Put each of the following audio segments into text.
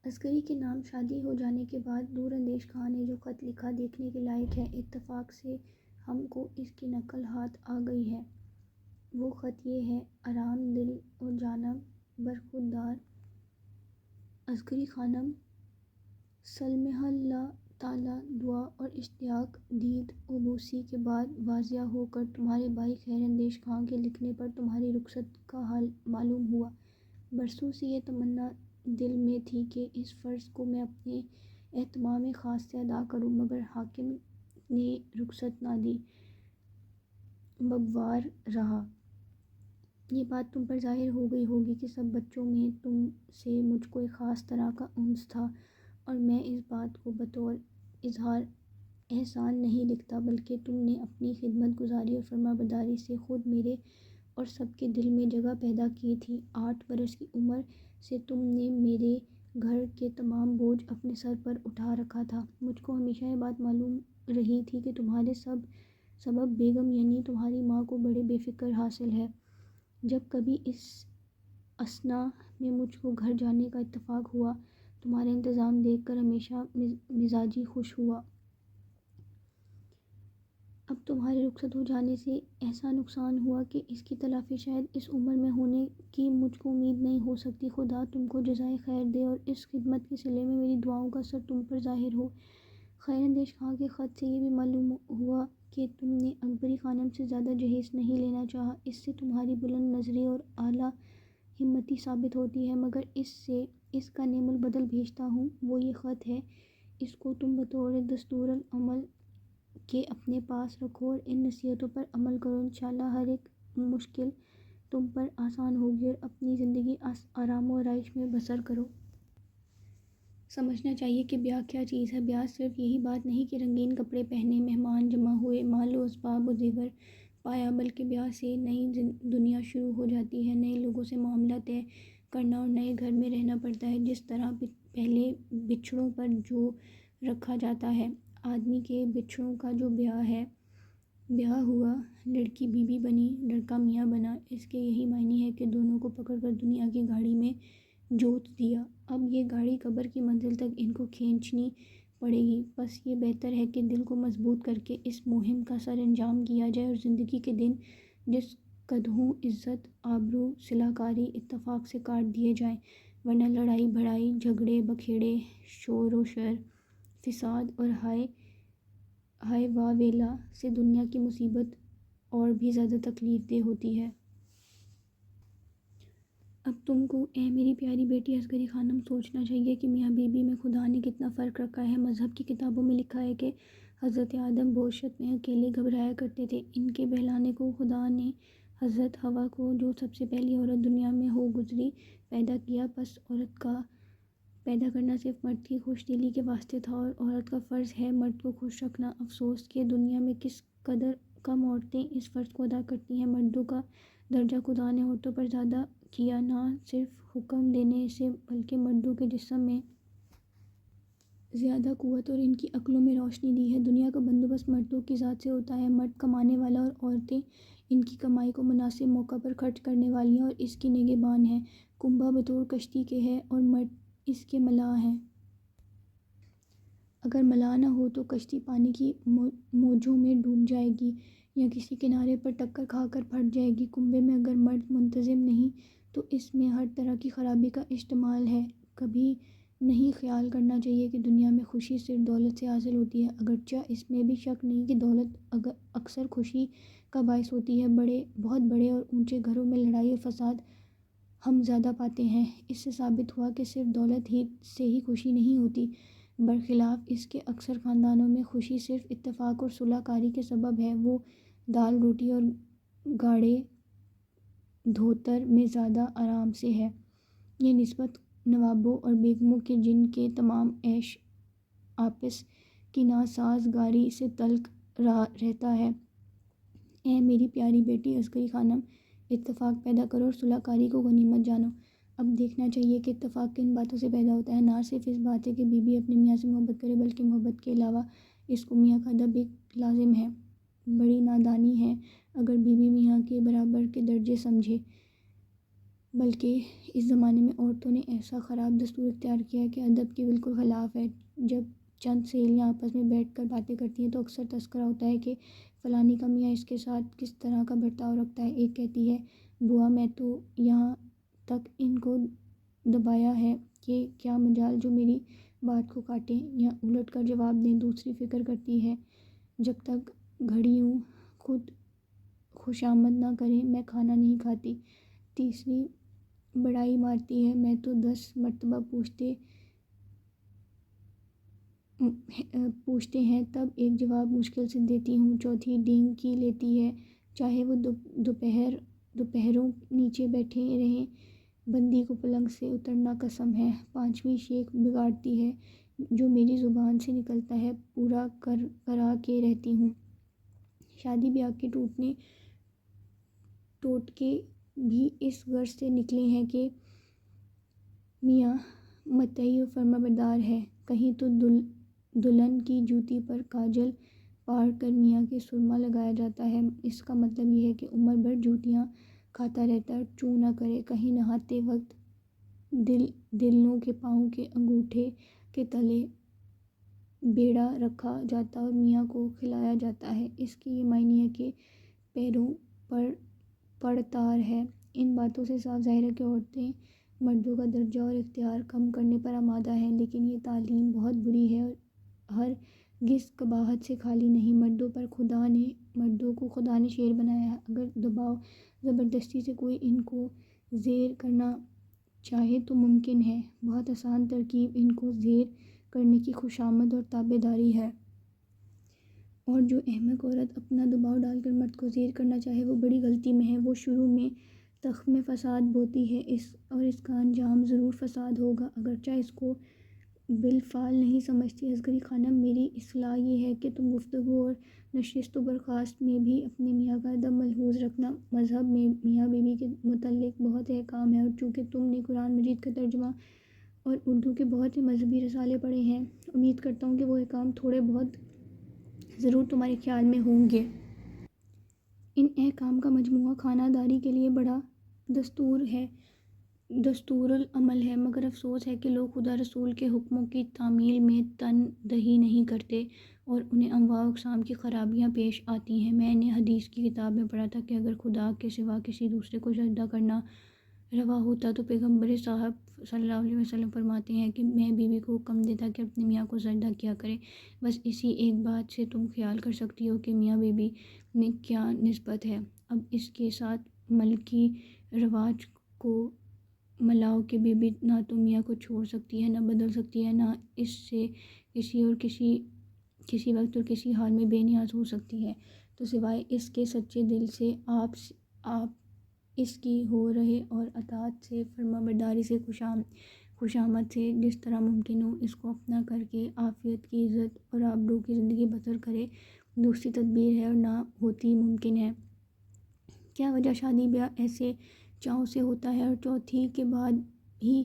عسکری کے نام شادی ہو جانے کے بعد دور اندیش خان نے جو خط لکھا دیکھنے کے لائق ہے۔ اتفاق سے ہم کو اس کی نقل ہاتھ آ گئی ہے۔ وہ خط یہ ہے: آرام دل و جانب برخوردار عسکری خانم، سلمہ اللہ تعالیٰ دعا اور اشتیاق دید و بوسی کے بعد واضح ہو کر تمہارے بھائی خیر اندیش خان کے لکھنے پر تمہاری رخصت کا حال معلوم ہوا۔ برسوں سے یہ تمنا دل میں تھی کہ اس فرض کو میں اپنے اہتمام خاص سے ادا کروں، مگر حاکم نے رخصت نہ دی، ببوار رہا۔ یہ بات تم پر ظاہر ہو گئی ہوگی کہ سب بچوں میں تم سے مجھ کو ایک خاص طرح کا انس تھا، اور میں اس بات کو بطور اظہار احسان نہیں لکھتا، بلکہ تم نے اپنی خدمت گزاری اور فرمانبرداری سے خود میرے اور سب کے دل میں جگہ پیدا کی تھی۔ 8 برس کی عمر سے تم نے میرے گھر کے تمام بوجھ اپنے سر پر اٹھا رکھا تھا۔ مجھ کو ہمیشہ یہ بات معلوم رہی تھی کہ تمہارے سبب بیگم یعنی تمہاری ماں کو بڑے بے فکر حاصل ہے۔ جب کبھی اس اثنا میں مجھ کو گھر جانے کا اتفاق ہوا، تمہارا انتظام دیکھ کر ہمیشہ مزاجی خوش ہوا۔ اب تمہارے رخصت ہو جانے سے ایسا نقصان ہوا کہ اس کی تلافی شاید اس عمر میں ہونے کی مجھ کو امید نہیں ہو سکتی۔ خدا تم کو جزائے خیر دے اور اس خدمت کے صلے میں میری دعاؤں کا اثر تم پر ظاہر ہو۔ خیر اندیش خان کے خط سے یہ بھی معلوم ہوا کہ تم نے اکبری خانم سے زیادہ جہیز نہیں لینا چاہا۔ اس سے تمہاری بلند نظری اور اعلیٰ ہمتی ثابت ہوتی ہے، مگر اس کا نعم البدل بھیجتا ہوں۔ وہ یہ خط ہے، اس کو تم بطور دستور العمل کے اپنے پاس رکھو اور ان نصیحتوں پر عمل کرو۔ انشاءاللہ ہر ایک مشکل تم پر آسان ہوگی اور اپنی زندگی آرام و آرائش میں بسر کرو۔ سمجھنا چاہیے کہ بیاہ کیا چیز ہے۔ بیاہ صرف یہی بات نہیں کہ رنگین کپڑے پہنے، مہمان جمع ہوئے، مال و اسباب و زیور پایا، بلکہ بیاہ سے نئی دنیا شروع ہو جاتی ہے، نئے لوگوں سے معاملہ طے کرنا اور نئے گھر میں رہنا پڑتا ہے۔ جس طرح پہلے بچھڑوں پر جو رکھا جاتا ہے، آدمی کے بچھڑوں کا جو بیاہ ہوا، لڑکی بیوی بنی، لڑکا میاں بنا، اس کے یہی معنی ہے کہ دونوں کو پکڑ کر دنیا کی گاڑی میں جوت دیا۔ اب یہ گاڑی قبر کی منزل تک ان کو کھینچنی پڑے گی، بس یہ بہتر ہے کہ دل کو مضبوط کر کے اس مہم کا سر انجام کیا جائے اور زندگی کے دن جس قدحوں عزت، آبرو، صلہ کاری، اتفاق سے کاٹ دیے جائیں، ورنہ لڑائی بھڑائی، جھگڑے بکھیڑے، شور و شر، فساد اور ہائے واہ ویلا سے دنیا کی مصیبت اور بھی زیادہ تکلیف دہ ہوتی ہے۔ اب تم کو، اے میری پیاری بیٹی عسکری خانم، سوچنا چاہیے کہ میاں بیوی میں خدا نے کتنا فرق رکھا ہے۔ مذہب کی کتابوں میں لکھا ہے کہ حضرت آدم بوشت میں اکیلے گھبرایا کرتے تھے۔ ان کے بہلانے کو خدا نے حضرت حوا کو، جو سب سے پہلی عورت دنیا میں ہو گزری، پیدا کیا۔ پس عورت کا پیدا کرنا صرف مرد کی خوش دلی کے واسطے تھا اور عورت کا فرض ہے مرد کو خوش رکھنا۔ افسوس کہ دنیا میں کس قدر کم عورتیں اس فرض کو ادا کرتی ہیں۔ مردوں کا درجہ خدا نے عورتوں پر زیادہ کیا، نہ صرف حکم دینے سے بلکہ مردوں کے جسم میں زیادہ قوت اور ان کی عقلوں میں روشنی دی ہے۔ دنیا کا بندوبست مردوں کی ذات سے ہوتا ہے۔ مرد کمانے والا اور عورتیں ان کی کمائی کو مناسب موقع پر خرچ کرنے والی اور اس کی نگہبان ہیں۔ کنبہ بطور کشتی کے ہے اور مرد اس کے ملاح ہیں۔ اگر ملاح نہ ہو تو کشتی پانی کی موجوں میں ڈوب جائے گی یا کسی کنارے پر ٹکر کھا کر پھٹ جائے گی۔ کنبے میں اگر مرد منتظم نہیں تو اس میں ہر طرح کی خرابی کا اشتمال ہے۔ کبھی نہیں خیال کرنا چاہیے کہ دنیا میں خوشی صرف دولت سے حاصل ہوتی ہے، اگرچہ اس میں بھی شک نہیں کہ دولت اکثر خوشی کا باعث ہوتی ہے۔ بہت بڑے اور اونچے گھروں میں لڑائی اور فساد ہم زیادہ پاتے ہیں۔ اس سے ثابت ہوا کہ صرف دولت سے ہی خوشی نہیں ہوتی، برخلاف اس کے اکثر خاندانوں میں خوشی صرف اتفاق اور صلح کاری کے سبب ہے۔ وہ دال روٹی اور گاڑے دھوتر میں زیادہ آرام سے ہے، یہ نسبت نوابوں اور بیگموں کے جن کے تمام عیش آپس کی ناسازگاری سے تعلق رہتا ہے۔ اے میری پیاری بیٹی عسکری خانم، اتفاق پیدا کرو اور صلح کاری کو غنیمت جانو۔ اب دیکھنا چاہیے کہ اتفاق کن باتوں سے پیدا ہوتا ہے۔ نہ صرف اس بات ہے کہ بیوی اپنے میاں سے محبت کرے، بلکہ محبت کے علاوہ اس کو میاں کا ادب ایک لازم ہے۔ بڑی نادانی ہے اگر بیوی میاں کے برابر کے درجے سمجھے۔ بلکہ اس زمانے میں عورتوں نے ایسا خراب دستور اختیار کیا ہے کہ ادب کے بالکل خلاف ہے۔ جب چند سہیلیاں آپس میں بیٹھ کر باتیں کرتی ہیں تو اکثر تذکرہ ہوتا ہے کہ فلانی کا میاں اس کے ساتھ کس طرح کا برتاؤ رکھتا ہے۔ ایک کہتی ہے، بوا میں تو یہاں تک ان کو دبایا ہے کہ کیا مجال جو میری بات کو کاٹیں یا الٹ کر جواب دیں۔ دوسری فکر کرتی ہے، جب تک گھڑیوں خود خوشامد نہ کریں میں کھانا نہیں کھاتی۔ تیسری بڑائی مارتی ہے، میں تو 10 مرتبہ پوچھتے ہیں تب ایک جواب مشکل سے دیتی ہوں۔ چوتھی ڈینگ کی لیتی ہے، چاہے وہ دوپہروں نیچے بیٹھے رہیں بندی کو پلنگ سے اترنا قسم ہے۔ پانچویں شیخ بگاڑتی ہے، جو میری زبان سے نکلتا ہے پورا کرا کے رہتی ہوں۔ شادی بیاہ کے ٹوٹکے بھی اس غرض سے نکلے ہیں کہ میاں مطیع و فرمانبردار ہے۔ کہیں تو دلہن کی جوتی پر کاجل پاڑ کر میاں کے سرما لگایا جاتا ہے، اس کا مطلب یہ ہے کہ عمر بھر جوتیاں کھاتا رہتا چوں نہ کرے۔ کہیں نہاتے وقت دلہنوں کے پاؤں کے انگوٹھے کے تلے بیڑا رکھا جاتا اور میاں کو کھلایا جاتا ہے، اس کے یہ معنی ہے کہ پیروں پر پڑ تار ہے۔ ان باتوں سے صاف ظاہر ہے کہ عورتیں مردوں کا درجہ اور اختیار کم کرنے پر آمادہ ہیں، لیکن یہ تعلیم بہت بری ہے اور ہرگز قباحت سے خالی نہیں۔ مردوں کو خدا نے شیر بنایا ہے، اگر دباؤ زبردستی سے کوئی ان کو زیر کرنا چاہے تو ممکن ہے۔ بہت آسان ترکیب ان کو زیر کرنے کی خوشامد اور تابع داری ہے۔ اور جو احمق عورت اپنا دباؤ ڈال کر مرد کو زیر کرنا چاہے وہ بڑی غلطی میں ہے، وہ شروع میں تخم فساد بوتی ہے اور اس کا انجام ضرور فساد ہوگا، اگرچہ اس کو بالفعل نہیں سمجھتی۔ اصغری خانم، میری اصلاح یہ ہے کہ تم گفتگو اور نشست و برخاست میں بھی اپنے میاں کا ادب ملحوظ رکھنا۔ مذہب میں میاں بیوی کے متعلق بہت احکام ہیں، اور چونکہ تم نے قرآن مجید کا ترجمہ اور اردو کے بہت سے مذہبی رسالے پڑھے ہیں، امید کرتا ہوں کہ وہ احکام تھوڑے بہت ضرور تمہارے خیال میں ہوں گے۔ ان احکام کا مجموعہ خانہ داری کے لیے بڑا دستور العمل ہے، مگر افسوس ہے کہ لوگ خدا رسول کے حکموں کی تعمیل میں تن دہی نہیں کرتے اور انہیں انواع و اقسام کی خرابیاں پیش آتی ہیں۔ میں نے حدیث کی کتاب میں پڑھا تھا کہ اگر خدا کے سوا کسی دوسرے کو سجدہ کرنا روا ہوتا تو پیغمبر صاحب صلی اللہ علیہ وسلم فرماتے ہیں کہ میں بیوی کو حکم دیتا کہ اپنے میاں کو سجدہ کیا کرے۔ بس اسی ایک بات سے تم خیال کر سکتی ہو کہ میاں بیوی میں کیا نسبت ہے۔ اب اس کے ساتھ ملکی رواج کو ملاؤ کہ بیوی نہ تو میاں کو چھوڑ سکتی ہے، نہ بدل سکتی ہے، نہ اس سے کسی وقت اور کسی حال میں بے نیاز ہو سکتی ہے، تو سوائے اس کے سچے دل سے آپ اس کی ہو رہے اور اطاعت سے، فرمانبرداری سے، خوشامد سے جس طرح ممکن ہو اس کو اپنا کر کے عافیت کی، عزت اور آبرو کی زندگی بسر کرے۔ دوسری تدبیر ہے اور نہ ہوتی ممکن ہے۔ کیا وجہ شادی بیاہ ایسے چاؤ سے ہوتا ہے اور چوتھی کے بعد ہی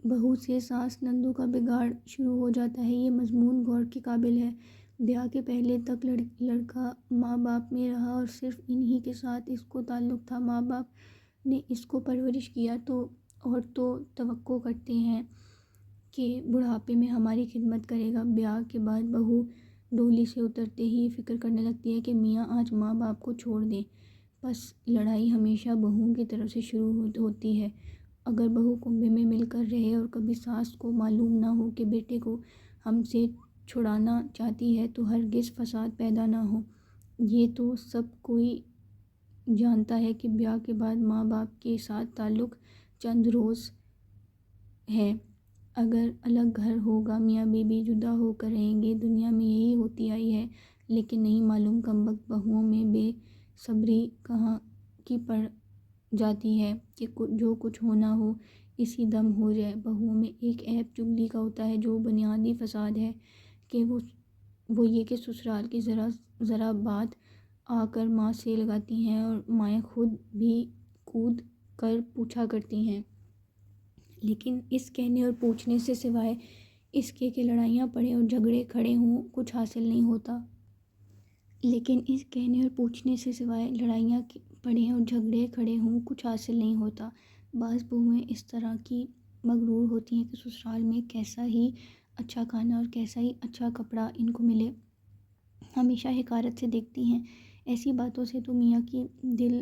بہو سے ساس نندوں کا بگاڑ شروع ہو جاتا ہے؟ یہ مضمون غور کے قابل ہے۔ بیاہ کے پہلے تک لڑکا ماں باپ میں رہا اور صرف انہی کے ساتھ اس کو تعلق تھا۔ ماں باپ نے اس کو پرورش کیا اور تو توقع کرتے ہیں کہ بڑھاپے میں ہماری خدمت کرے گا۔ بیاہ کے بعد بہو ڈولی سے اترتے ہی فکر کرنے لگتی ہے کہ میاں آج ماں باپ کو چھوڑ دیں۔ بس لڑائی ہمیشہ بہوؤں کی طرف سے شروع ہوتی ہے۔ اگر بہو کنبے میں مل کر رہے اور کبھی ساس کو معلوم نہ ہو کہ بیٹے کو ہم سے چھڑانا چاہتی ہے تو ہرگز فساد پیدا نہ ہو۔ یہ تو سب کوئی جانتا ہے کہ بیاہ کے بعد ماں باپ کے ساتھ تعلق چند روز ہے، اگر الگ گھر ہوگا میاں بیوی جدا ہو کر رہیں گے۔ دنیا میں یہی ہوتی آئی ہے، لیکن نہیں معلوم کم وقت بہوؤں میں بے صبری کہاں کی پڑ جاتی ہے کہ جو کچھ ہونا ہو اسی دم ہو جائے۔ بہوؤں میں ایک عیب چغلی کا ہوتا ہے جو بنیادی فساد ہے کہ وہ یہ کہ سسرال کی ذرا بات آ کر ماں سے لگاتی ہیں اور مائیں خود بھی کود کر پوچھا کرتی ہیں، لیکن اس کہنے اور پوچھنے سے سوائے اس کے کہ لڑائیاں پڑیں اور جھگڑے کھڑے ہوں کچھ حاصل نہیں ہوتا۔ بعض بہویں اس طرح کی مغرور ہوتی ہیں کہ سسرال میں کیسا ہی اچھا کھانا اور کیسا ہی اچھا کپڑا ان کو ملے، ہمیشہ حقارت سے دیکھتی ہیں۔ ایسی باتوں سے تو میاں کی دل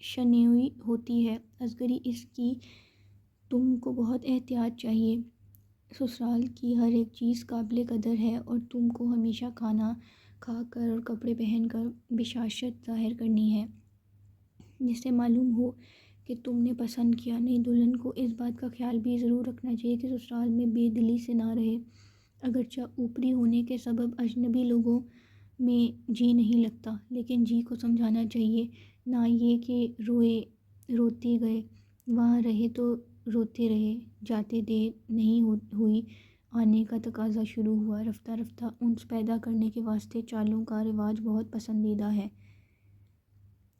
شنیوئی ہوتی ہے۔ اصغری اس کی تم کو بہت احتیاط چاہیے، سسرال کی ہر ایک چیز قابل قدر ہے اور تم کو ہمیشہ کھانا کھا کر اور کپڑے پہن کر بشاشت ظاہر کرنی ہے، جس سے معلوم ہو کہ تم نے پسند کیا۔ نہیں، دلہن کو اس بات کا خیال بھی ضرور رکھنا چاہیے کہ سسرال میں بے دلی سے نہ رہے، اگرچہ اوپری ہونے کے سبب اجنبی لوگوں میں جی نہیں لگتا، لیکن جی کو سمجھانا چاہیے، نہ یہ کہ روتے گئے، وہاں رہے تو روتے رہے، جاتے دیر نہیں ہوئی، آنے کا تقاضا شروع ہوا۔ رفتہ رفتہ انس پیدا کرنے کے واسطے چالوں کا رواج بہت پسندیدہ ہے،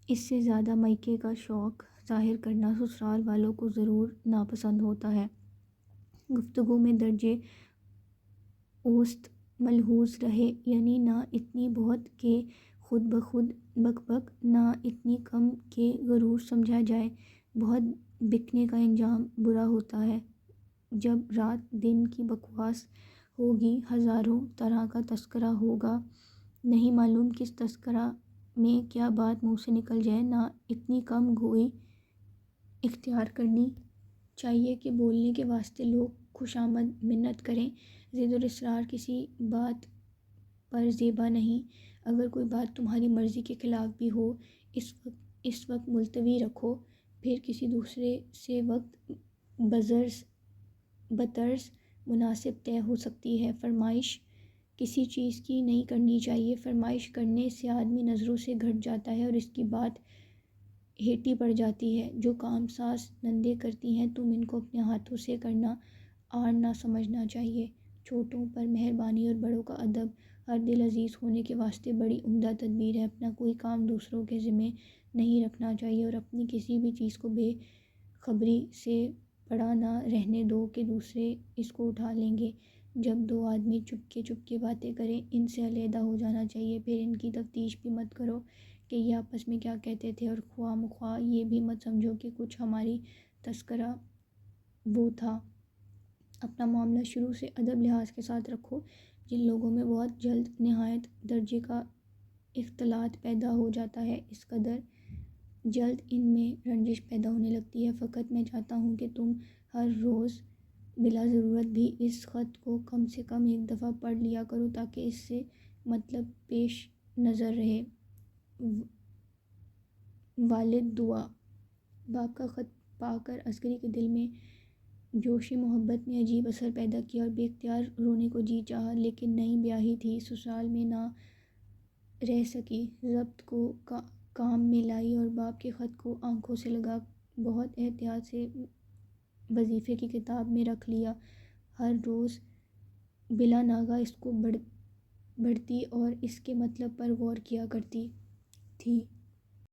اس سے زیادہ میکے کا شوق ظاہر کرنا سسرال والوں کو ضرور ناپسند ہوتا ہے۔ گفتگو میں درجے اوسط ملحوظ رہے، یعنی نہ اتنی بہت کہ خود بخود بک بک، نہ اتنی کم کہ غرور سمجھا جائے۔ بہت بکنے کا انجام برا ہوتا ہے۔ جب رات دن کی بکواس ہوگی، ہزاروں طرح کا تذکرہ ہوگا، نہیں معلوم کس تذکرہ میں کیا بات منہ سے نکل جائے۔ نہ اتنی کم گوئی اختیار کرنی چاہیے کہ بولنے کے واسطے لوگ خوشامد منت کریں۔ ضد اور اصرار کسی بات پر زیبا نہیں۔ اگر کوئی بات تمہاری مرضی کے خلاف بھی ہو، اس وقت ملتوی رکھو، پھر کسی دوسرے سے وقت بطرز مناسب طے ہو سکتی ہے۔ فرمائش کسی چیز کی نہیں کرنی چاہیے۔ فرمائش کرنے سے آدمی نظروں سے گھٹ جاتا ہے اور اس کی بات ہیٹی پڑ جاتی ہے۔ جو کام ساس نندیں کرتی ہیں، تم ان کو اپنے ہاتھوں سے کرنا آڑ نہ سمجھنا چاہیے۔ چھوٹوں پر مہربانی اور بڑوں کا ادب ہر دل عزیز ہونے کے واسطے بڑی عمدہ تدبیر ہے۔ اپنا کوئی کام دوسروں کے ذمے نہیں رکھنا چاہیے اور اپنی کسی بھی چیز کو بے خبری سے پڑا نہ رہنے دو کہ دوسرے اس کو اٹھا لیں گے۔ جب دو آدمی چپکے باتیں کریں، ان سے علیحدہ ہو جانا چاہیے، پھر ان کی تفتیش بھی مت کرو کہ یہ آپس میں کیا کہتے تھے، اور خواہ مخواہ یہ بھی مت سمجھو کہ کچھ ہماری تذکرہ وہ تھا۔ اپنا معاملہ شروع سے ادب لحاظ کے ساتھ رکھو۔ جن لوگوں میں بہت جلد نہایت درجے کا اختلاط پیدا ہو جاتا ہے، اس قدر جلد ان میں رنجش پیدا ہونے لگتی ہے۔ فقط میں چاہتا ہوں کہ تم ہر روز بلا ضرورت بھی اس خط کو کم سے کم ایک دفعہ پڑھ لیا کرو، تاکہ اس سے مطلب پیش نظر رہے۔ والد دعا۔ باپ کا خط پا کر اصغری کے دل میں جوش محبت نے عجیب اثر پیدا کیا اور بے اختیار رونے کو جی چاہا، لیکن نئی بیاہی تھی، سسرال میں نہ رہ سکی۔ ضبط کو کام میں لائی اور باپ کے خط کو آنکھوں سے لگا بہت احتیاط سے وظیفے کی کتاب میں رکھ لیا۔ ہر روز بلا ناغہ اس کو پڑھتی اور اس کے مطلب پر غور کیا کرتی تھی۔